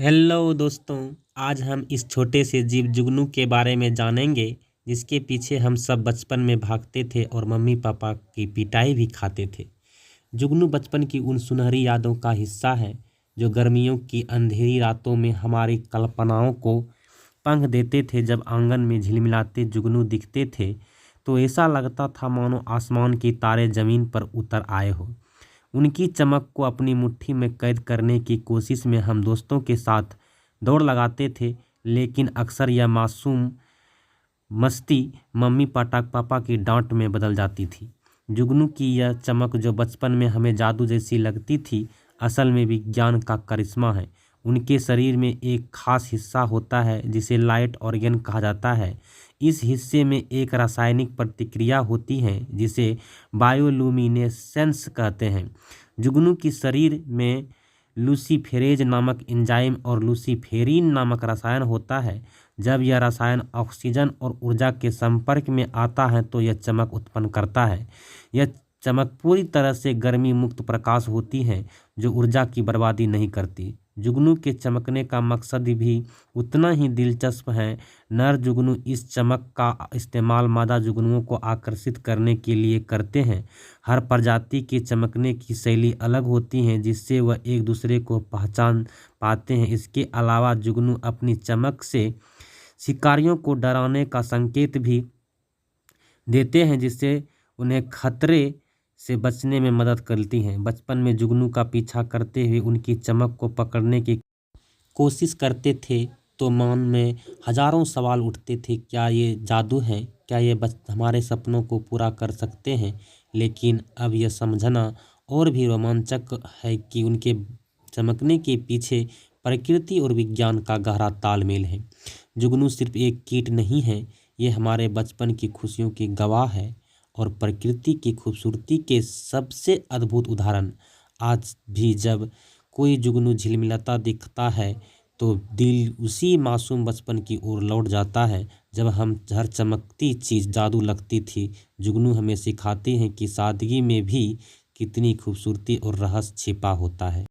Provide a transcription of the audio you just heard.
Hello दोस्तों, आज हम इस छोटे से जीव जुगनू के बारे में जानेंगे जिसके पीछे हम सब बचपन में भागते थे और मम्मी पापा की पिटाई भी खाते थे। जुगनू बचपन की उन सुनहरी यादों का हिस्सा है जो गर्मियों की अंधेरी रातों में हमारी कल्पनाओं को पंख देते थे। जब आंगन में झिलमिलाते जुगनू दिखते थे तो ऐसा लगता था मानो आसमान के तारे जमीन पर उतर आए हो। उनकी चमक को अपनी मुट्ठी में कैद करने की कोशिश में हम दोस्तों के साथ दौड़ लगाते थे, लेकिन अक्सर यह मासूम मस्ती मम्मी पापा की डांट में बदल जाती थी। जुगनू की यह चमक जो बचपन में हमें जादू जैसी लगती थी, असल में विज्ञान का करिश्मा है। उनके शरीर में एक खास हिस्सा होता है जिसे लाइट ऑर्गन कहा जाता है। इस हिस्से में एक रासायनिक प्रतिक्रिया होती है जिसे बायोलुमिनेसेंस कहते हैं। जुगनू की शरीर में लूसीफेरेज नामक एंजाइम और लूसीफेरिन नामक रसायन होता है। जब यह रसायन ऑक्सीजन और ऊर्जा के संपर्क में आता है तो यह चमक उत्पन्न करता है। यह चमक पूरी तरह से गर्मी मुक्त प्रकाश होती है जो ऊर्जा की बर्बादी नहीं करती। जुगनू के चमकने का मकसद भी उतना ही दिलचस्प है। नर जुगनू इस चमक का इस्तेमाल मादा जुगनुओं को आकर्षित करने के लिए करते हैं। हर प्रजाति के चमकने की शैली अलग होती है जिससे वह एक दूसरे को पहचान पाते हैं। इसके अलावा जुगनू अपनी चमक से शिकारियों को डराने का संकेत भी देते हैं जिससे उन्हें खतरे से बचने में मदद करती हैं। बचपन में जुगनू का पीछा करते हुए उनकी चमक को पकड़ने की कोशिश करते थे तो मन में हजारों सवाल उठते थे। क्या ये जादू है? क्या ये हमारे सपनों को पूरा कर सकते हैं? लेकिन अब यह समझना और भी रोमांचक है कि उनके चमकने के पीछे प्रकृति और विज्ञान का गहरा तालमेल है। जुगनू सिर्फ एक कीट नहीं है, ये हमारे बचपन की खुशियों की गवाह है और प्रकृति की खूबसूरती के सबसे अद्भुत उदाहरण। आज भी जब कोई जुगनू झिलमिलाता दिखता है तो दिल उसी मासूम बचपन की ओर लौट जाता है जब हम हर चमकती चीज़ जादू लगती थी। जुगनू हमें सिखाती हैं कि सादगी में भी कितनी खूबसूरती और रहस्य छिपा होता है।